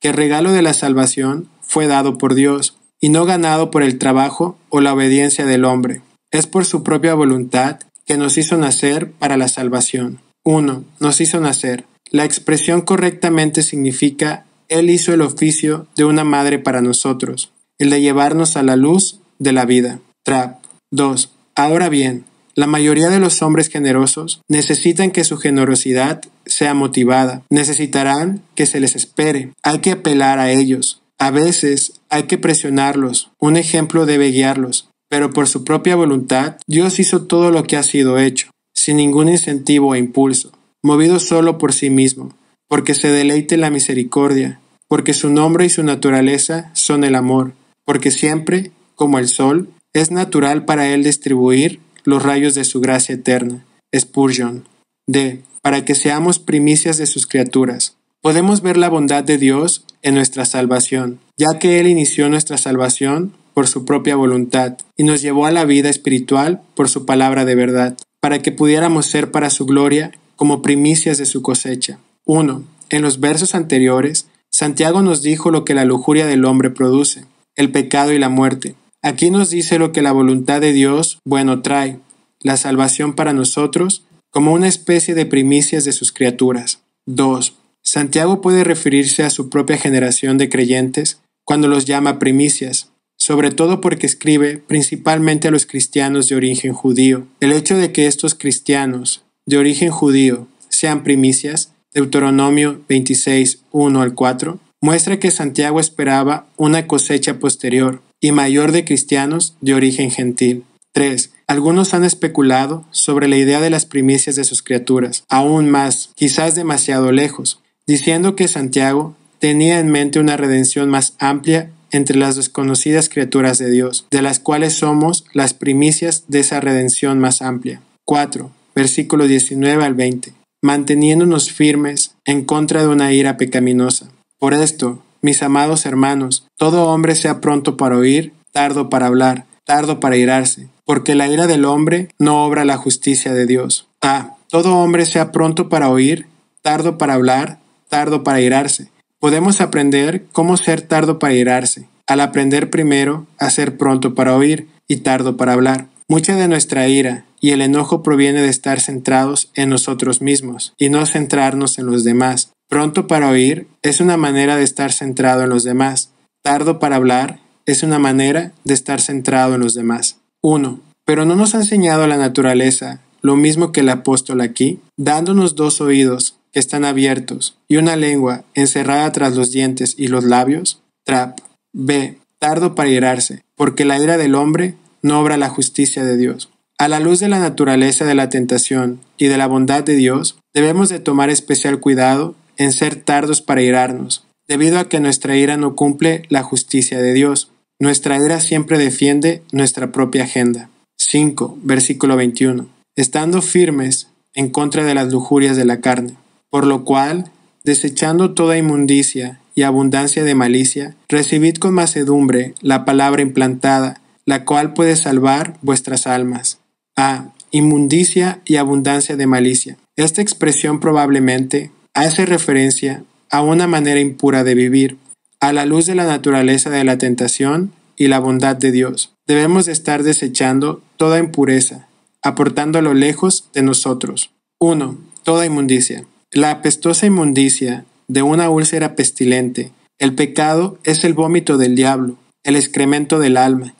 que el regalo de la salvación fue dado por Dios y no ganado por el trabajo o la obediencia del hombre. Es por su propia voluntad que nos hizo nacer para la salvación. 1. Nos hizo nacer. La expresión correctamente significa Él hizo el oficio de una madre para nosotros, el de llevarnos a la luz de la vida. Trapp. 2. Ahora bien, la mayoría de los hombres generosos necesitan que su generosidad sea motivada. Necesitarán que se les espere. Hay que apelar a ellos. A veces hay que presionarlos. Un ejemplo debe guiarlos. Pero por su propia voluntad, Dios hizo todo lo que ha sido hecho. sin ningún incentivo e impulso, movido solo por sí mismo, porque se deleite en la misericordia, porque su nombre y su naturaleza son el amor, porque siempre, como el sol, es natural para él distribuir los rayos de su gracia eterna. Spurgeon. D. Para que seamos primicias de sus criaturas. Podemos ver la bondad de Dios en nuestra salvación, ya que Él inició nuestra salvación por su propia voluntad y nos llevó a la vida espiritual por su palabra de verdad, para que pudiéramos ser para su gloria como primicias de su cosecha. 1. En los versos anteriores, Santiago nos dijo lo que la lujuria del hombre produce, el pecado y la muerte. Aquí nos dice lo que la voluntad de Dios bueno trae, la salvación para nosotros como una especie de primicias de sus criaturas. 2. Santiago puede referirse a su propia generación de creyentes cuando los llama primicias, sobre todo porque escribe principalmente a los cristianos de origen judío. El hecho de que estos cristianos de origen judío sean primicias, Deuteronomio 26, 1 al 4, muestra que Santiago esperaba una cosecha posterior y mayor de cristianos de origen gentil. 3. Algunos han especulado sobre la idea de las primicias de sus criaturas, aún más, quizás demasiado lejos, diciendo que Santiago tenía en mente una redención más amplia entre las desconocidas criaturas de Dios, de las cuales somos las primicias de esa redención más amplia. 4. Versículo 19 al 20. Manteniéndonos firmes en contra de una ira pecaminosa. Por esto, mis amados hermanos, todo hombre sea pronto para oír, tardo para hablar, tardo para irarse, porque la ira del hombre no obra la justicia de Dios. A. Todo hombre sea pronto para oír, tardo para hablar, tardo para irarse. Podemos aprender cómo ser tardo para irarse, al aprender primero a ser pronto para oír y tardo para hablar. Mucha de nuestra ira y el enojo proviene de estar centrados en nosotros mismos y no centrarnos en los demás. Pronto para oír es una manera de estar centrado en los demás. Tardo para hablar es una manera de estar centrado en los demás. 1. Pero no nos ha enseñado la naturaleza lo mismo que el apóstol aquí, dándonos 2 oídos que están abiertos y una lengua encerrada tras los dientes y los labios. Trap. B. Tardo para irarse, porque la ira del hombre no obra la justicia de Dios. A la luz de la naturaleza de la tentación y de la bondad de Dios, debemos de tomar especial cuidado en ser tardos para irarnos, debido a que nuestra ira no cumple la justicia de Dios. Nuestra ira siempre defiende nuestra propia agenda. 5. Versículo 21. Estando firmes en contra de las lujurias de la carne, por lo cual, desechando toda inmundicia y abundancia de malicia, recibid con mansedumbre la palabra implantada, la cual puede salvar vuestras almas. A. Inmundicia y abundancia de malicia. Esta expresión probablemente hace referencia a una manera impura de vivir, a la luz de la naturaleza de la tentación y la bondad de Dios. Debemos de estar desechando toda impureza, aportándolo lejos de nosotros. 1. Toda inmundicia. La apestosa inmundicia de una úlcera pestilente. El pecado es el vómito del diablo, el excremento del alma,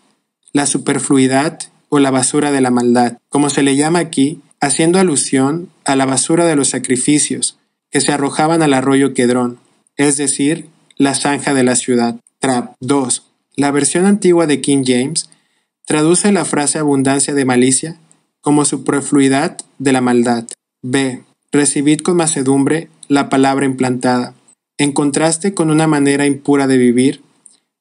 la superfluidad o la basura de la maldad, como se le llama aquí, haciendo alusión a la basura de los sacrificios que se arrojaban al arroyo Quedrón, es decir, la zanja de la ciudad. Trap. 2. La versión antigua de King James traduce la frase abundancia de malicia como superfluidad de la maldad. B. Recibid con mansedumbre la palabra implantada. En contraste con una manera impura de vivir,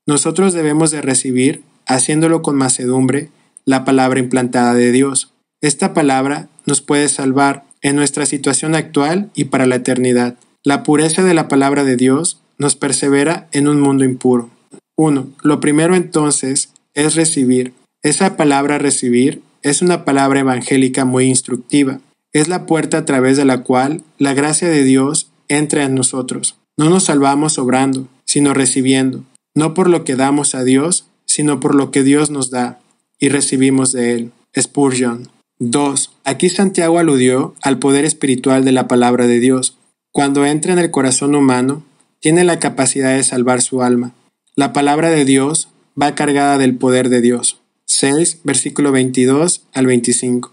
nosotros debemos de recibir, haciéndolo con mansedumbre, la palabra implantada de Dios. Esta palabra nos puede salvar en nuestra situación actual y para la eternidad. La pureza de la palabra de Dios nos persevera en un mundo impuro. 1. Lo primero entonces es recibir. Esa palabra recibir es una palabra evangélica muy instructiva. Es la puerta a través de la cual la gracia de Dios entra en nosotros. No nos salvamos obrando, sino recibiendo, no por lo que damos a Dios, sino por lo que Dios nos da y recibimos de Él. Spurgeon. 2. Aquí Santiago aludió al poder espiritual de la palabra de Dios. Cuando entra en el corazón humano, tiene la capacidad de salvar su alma. La palabra de Dios va cargada del poder de Dios. 6, versículo 22 al 25.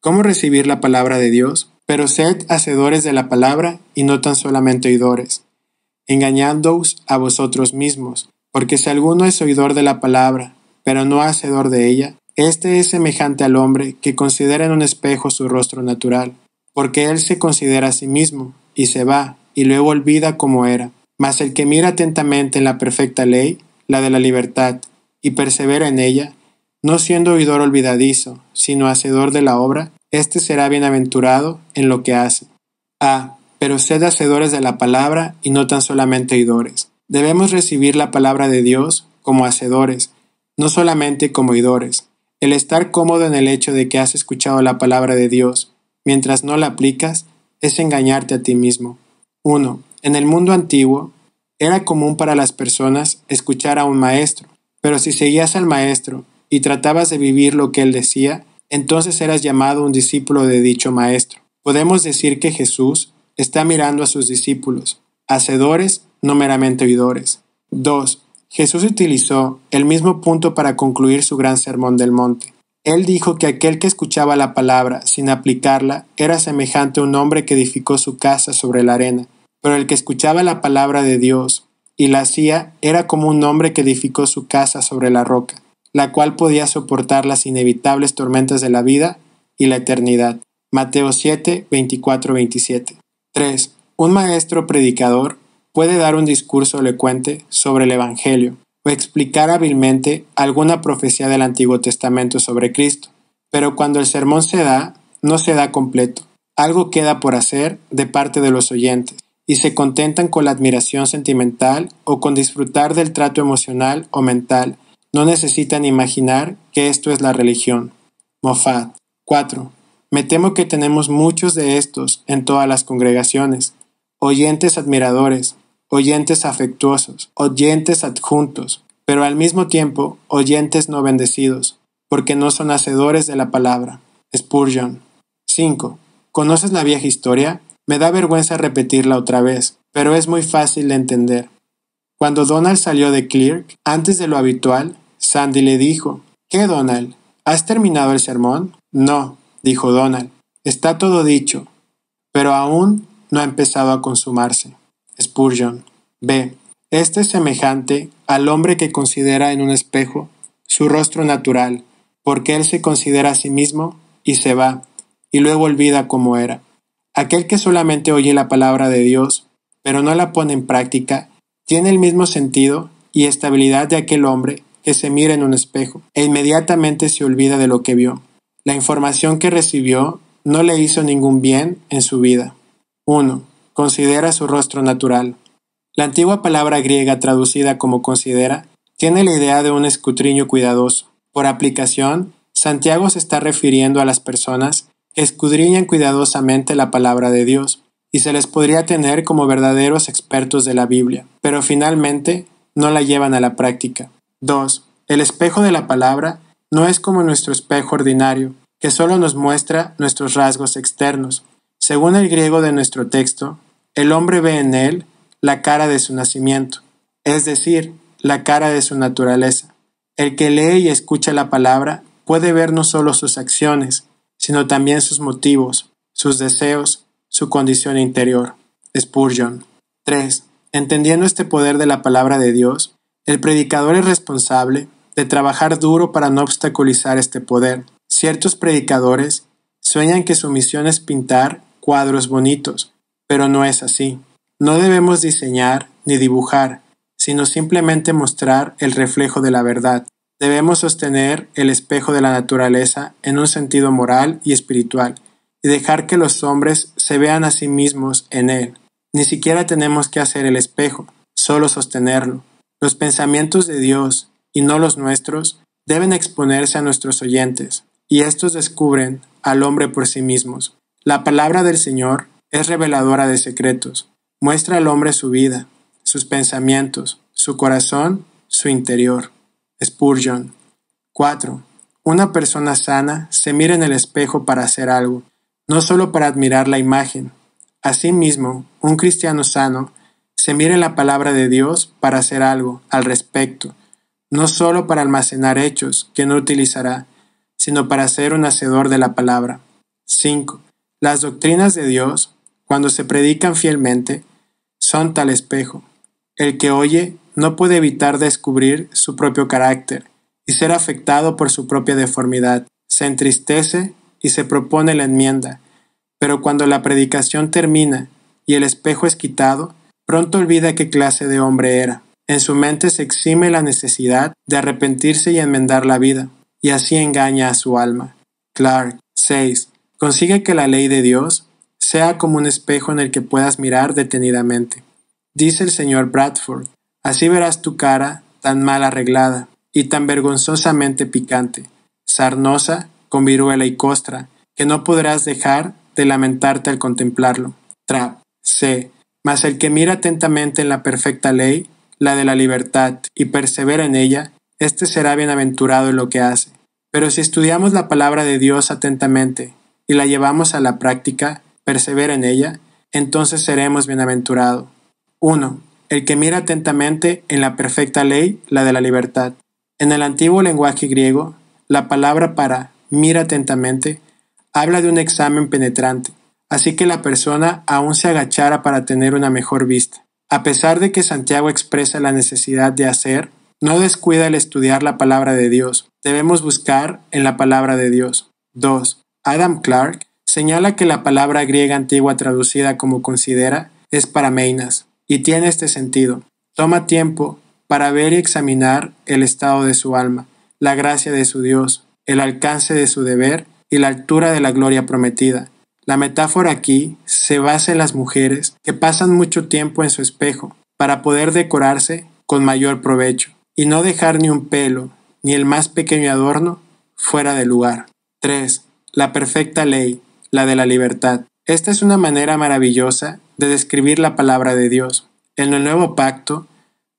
¿Cómo recibir la palabra de Dios? Pero sed hacedores de la palabra y no tan solamente oidores, engañándoos a vosotros mismos, porque si alguno es oidor de la palabra, pero no hacedor de ella, Este es semejante al hombre que considera en un espejo su rostro natural, porque él se considera a sí mismo, y se va, y luego olvida cómo era. Mas el que mira atentamente en la perfecta ley, la de la libertad, y persevera en ella, no siendo oidor olvidadizo, sino hacedor de la obra, éste será bienaventurado en lo que hace. Pero sed hacedores de la palabra y no tan solamente oidores. Debemos recibir la palabra de Dios como hacedores, no solamente como oidores. El estar cómodo en el hecho de que has escuchado la palabra de Dios, mientras no la aplicas, es engañarte a ti mismo. 1. En el mundo antiguo, era común para las personas escuchar a un maestro, pero si seguías al maestro y tratabas de vivir lo que él decía, entonces eras llamado un discípulo de dicho maestro. Podemos decir que Jesús está mirando a sus discípulos, hacedores, no meramente oidores. 2. Jesús utilizó el mismo punto para concluir su gran sermón del monte. Él dijo que aquel que escuchaba la palabra sin aplicarla era semejante a un hombre que edificó su casa sobre la arena, pero el que escuchaba la palabra de Dios y la hacía era como un hombre que edificó su casa sobre la roca, la cual podía soportar las inevitables tormentas de la vida y la eternidad. Mateo 7, 24-27. 3. Un maestro predicador puede dar un discurso elocuente sobre el Evangelio o explicar hábilmente alguna profecía del Antiguo Testamento sobre Cristo, pero cuando el sermón se da, no se da completo. Algo queda por hacer de parte de los oyentes, y se contentan con la admiración sentimental o con disfrutar del trato emocional o mental. No necesitan imaginar que esto es la religión. Moffat. 4. Me temo que tenemos muchos de estos en todas las congregaciones. Oyentes admiradores, oyentes afectuosos, oyentes adjuntos, pero al mismo tiempo oyentes no bendecidos, porque no son hacedores de la palabra. Spurgeon. 5. ¿Conoces la vieja historia? Me da vergüenza repetirla otra vez, pero es muy fácil de entender. Cuando Donald salió de Clerk, antes de lo habitual, Sandy le dijo: ¿Qué, Donald? ¿Has terminado el sermón? No, dijo Donald. Está todo dicho, pero aún no ha empezado a consumarse. Spurgeon. B. Este es semejante al hombre que considera en un espejo su rostro natural, porque él se considera a sí mismo y se va, y luego olvida cómo era. Aquel que solamente oye la palabra de Dios, pero no la pone en práctica, tiene el mismo sentido y estabilidad de aquel hombre que se mira en un espejo, e inmediatamente se olvida de lo que vio. La información que recibió no le hizo ningún bien en su vida. 1. Considera su rostro natural. La antigua palabra griega traducida como considera tiene la idea de un escudriño cuidadoso. Por aplicación, Santiago se está refiriendo a las personas que escudriñan cuidadosamente la palabra de Dios, y se les podría tener como verdaderos expertos de la Biblia, pero finalmente no la llevan a la práctica. 2. El espejo de la palabra no es como nuestro espejo ordinario, que solo nos muestra nuestros rasgos externos. Según el griego de nuestro texto, el hombre ve en él la cara de su nacimiento, es decir, la cara de su naturaleza. El que lee y escucha la palabra puede ver no solo sus acciones, sino también sus motivos, sus deseos, su condición interior. Spurgeon. 3. Entendiendo este poder de la palabra de Dios, el predicador es responsable de trabajar duro para no obstaculizar este poder. Ciertos predicadores sueñan que su misión es pintar cuadros bonitos, pero no es así. No debemos diseñar ni dibujar, sino simplemente mostrar el reflejo de la verdad. Debemos sostener el espejo de la naturaleza en un sentido moral y espiritual, y dejar que los hombres se vean a sí mismos en él. Ni siquiera tenemos que hacer el espejo, solo sostenerlo. Los pensamientos de Dios, y no los nuestros, deben exponerse a nuestros oyentes, y estos descubren al hombre por sí mismos. La palabra del Señor es reveladora de secretos. Muestra al hombre su vida, sus pensamientos, su corazón, su interior. Spurgeon. 4. Una persona sana se mira en el espejo para hacer algo, no solo para admirar la imagen. Asimismo, un cristiano sano se mira en la palabra de Dios para hacer algo al respecto, no solo para almacenar hechos que no utilizará, sino para ser un hacedor de la palabra. 5. Las doctrinas de Dios, cuando se predican fielmente, son tal espejo. El que oye no puede evitar descubrir su propio carácter, y ser afectado por su propia deformidad. Se entristece y se propone la enmienda, pero cuando la predicación termina y el espejo es quitado, pronto olvida qué clase de hombre era. En su mente se exime la necesidad de arrepentirse y enmendar la vida, y así engaña a su alma. Clark. 6. Consigue que la ley de Dios sea como un espejo en el que puedas mirar detenidamente. Dice el señor Bradford, así verás tu cara tan mal arreglada y tan vergonzosamente picante, sarnosa, con viruela y costra, que no podrás dejar de lamentarte al contemplarlo. Trapp. C. Mas el que mira atentamente en la perfecta ley, la de la libertad, y persevera en ella, éste será bienaventurado en lo que hace. Pero si estudiamos la palabra de Dios atentamente y la llevamos a la práctica, persevera en ella, entonces seremos bienaventurados. 1. El que mira atentamente en la perfecta ley, la de la libertad. En el antiguo lenguaje griego, la palabra para mira atentamente habla de un examen penetrante, así que la persona aún se agachara para tener una mejor vista. A pesar de que Santiago expresa la necesidad de hacer, no descuida el estudiar la palabra de Dios. Debemos buscar en la palabra de Dios. 2. Adam Clark señala que la palabra griega antigua traducida como considera es parameinas, y tiene este sentido. Toma tiempo para ver y examinar el estado de su alma, la gracia de su Dios, el alcance de su deber y la altura de la gloria prometida. La metáfora aquí se basa en las mujeres que pasan mucho tiempo en su espejo para poder decorarse con mayor provecho y no dejar ni un pelo, ni el más pequeño adorno, fuera de lugar. 3. La perfecta ley, la de la libertad. Esta es una manera maravillosa de describir la palabra de Dios. En el Nuevo Pacto,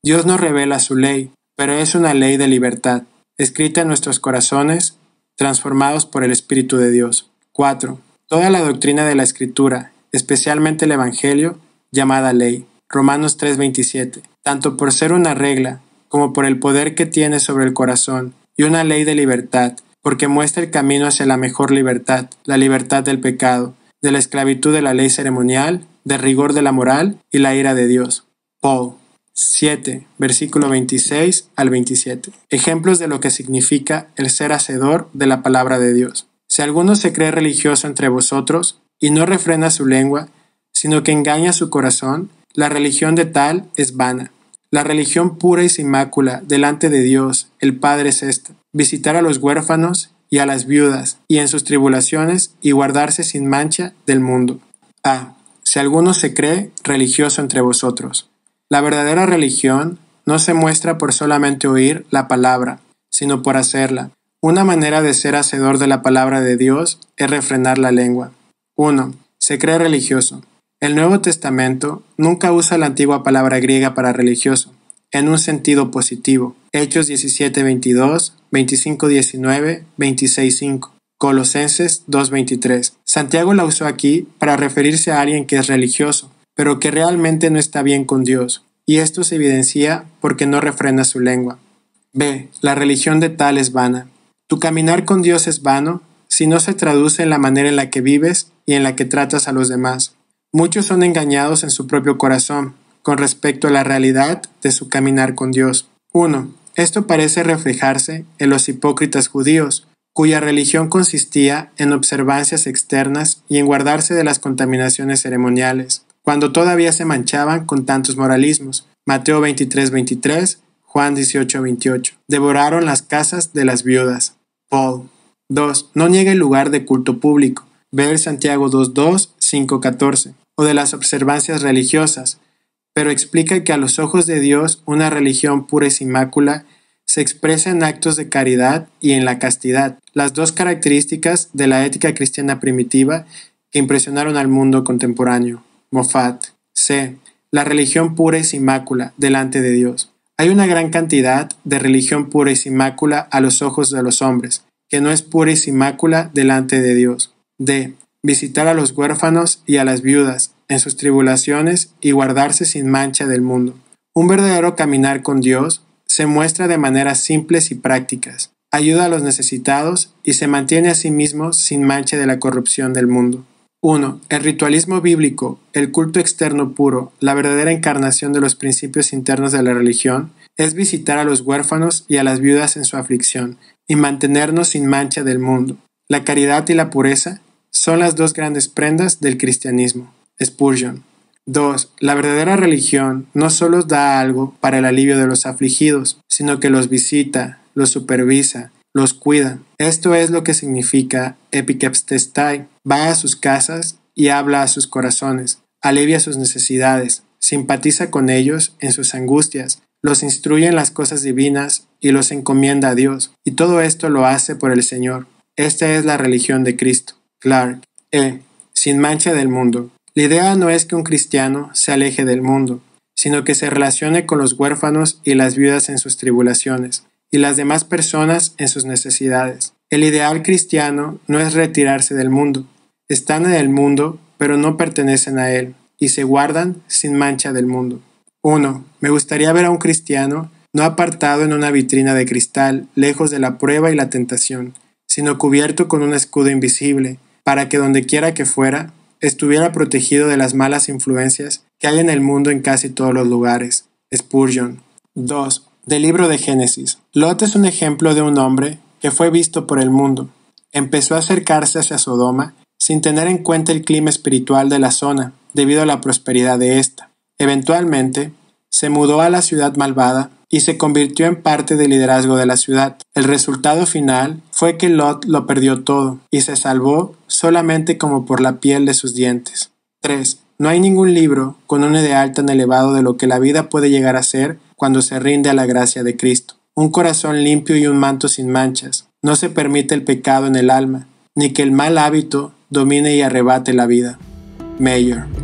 Dios nos revela su ley, pero es una ley de libertad, escrita en nuestros corazones, transformados por el Espíritu de Dios. 4. Toda la doctrina de la Escritura, especialmente el Evangelio, llamada ley. Romanos 3:27. Tanto por ser una regla, como por el poder que tiene sobre el corazón, y una ley de libertad, porque muestra el camino hacia la mejor libertad, la libertad del pecado, de la esclavitud de la ley ceremonial, del rigor de la moral y la ira de Dios. Paul. 7, versículo 26 al 27. Ejemplos de lo que significa el ser hacedor de la palabra de Dios. Si alguno se cree religioso entre vosotros y no refrena su lengua, sino que engaña su corazón, la religión de tal es vana. La religión pura y sin mácula delante de Dios, el Padre, es esta: visitar a los huérfanos y a las viudas, y en sus tribulaciones, y guardarse sin mancha del mundo. A. Si alguno se cree religioso entre vosotros. La verdadera religión no se muestra por solamente oír la palabra, sino por hacerla. Una manera de ser hacedor de la palabra de Dios es refrenar la lengua. 1. Se cree religioso. El Nuevo Testamento nunca usa la antigua palabra griega para religioso, en un sentido positivo. Hechos 17:22, 25:19, 26:5. Colosenses 2:23. Santiago la usó aquí para referirse a alguien que es religioso, pero que realmente no está bien con Dios, y esto se evidencia porque no refrena su lengua. B. La religión de tal es vana. Tu caminar con Dios es vano si no se traduce en la manera en la que vives y en la que tratas a los demás. Muchos son engañados en su propio corazón con respecto a la realidad de su caminar con Dios. 1. Esto parece reflejarse en los hipócritas judíos, cuya religión consistía en observancias externas y en guardarse de las contaminaciones ceremoniales, cuando todavía se manchaban con tantos moralismos. Mateo 23:23, Juan 18:28. Devoraron las casas de las viudas. Paul. 2. No niega el lugar de culto público. Ver Santiago 2:2, 5:14. O de las observancias religiosas, pero explica que a los ojos de Dios una religión pura y sin mácula se expresa en actos de caridad y en la castidad, las dos características de la ética cristiana primitiva que impresionaron al mundo contemporáneo. Moffat. C. La religión pura y sin mácula delante de Dios. Hay una gran cantidad de religión pura y sin mácula a los ojos de los hombres, que no es pura y sin mácula delante de Dios. D. Visitar a los huérfanos y a las viudas en sus tribulaciones y guardarse sin mancha del mundo. Un verdadero caminar con Dios se muestra de maneras simples y prácticas, ayuda a los necesitados y se mantiene a sí mismo sin mancha de la corrupción del mundo. 1. El ritualismo bíblico, el culto externo puro, la verdadera encarnación de los principios internos de la religión, es visitar a los huérfanos y a las viudas en su aflicción, y mantenernos sin mancha del mundo. La caridad y la pureza son las dos grandes prendas del cristianismo. Spurgeon. 2. La verdadera religión no solo da algo para el alivio de los afligidos, sino que los visita, los supervisa, los cuida. Esto es lo que significa epikepstestai. Va a sus casas y habla a sus corazones, alivia sus necesidades, simpatiza con ellos en sus angustias, los instruye en las cosas divinas y los encomienda a Dios. Y todo esto lo hace por el Señor. Esta es la religión de Cristo. Clark. Sin mancha del mundo. La idea no es que un cristiano se aleje del mundo, sino que se relacione con los huérfanos y las viudas en sus tribulaciones, y las demás personas en sus necesidades. El ideal cristiano no es retirarse del mundo. Están en el mundo, pero no pertenecen a él, y se guardan sin mancha del mundo. 1. Me gustaría ver a un cristiano no apartado en una vitrina de cristal, lejos de la prueba y la tentación, sino cubierto con un escudo invisible, para que donde quiera que fuera, estuviera protegido de las malas influencias que hay en el mundo en casi todos los lugares. Spurgeon. 2. Del libro de Génesis. Lot es un ejemplo de un hombre que fue visto por el mundo. Empezó a acercarse hacia Sodoma sin tener en cuenta el clima espiritual de la zona, debido a la prosperidad de ésta. Eventualmente, se mudó a la ciudad malvada y se convirtió en parte del liderazgo de la ciudad. El resultado final fue que Lot lo perdió todo y se salvó solamente como por la piel de sus dientes. 3. No hay ningún libro con un ideal tan elevado de lo que la vida puede llegar a ser cuando se rinde a la gracia de Cristo. Un corazón limpio y un manto sin manchas. No se permite el pecado en el alma, ni que el mal hábito domine y arrebate la vida. Mayer.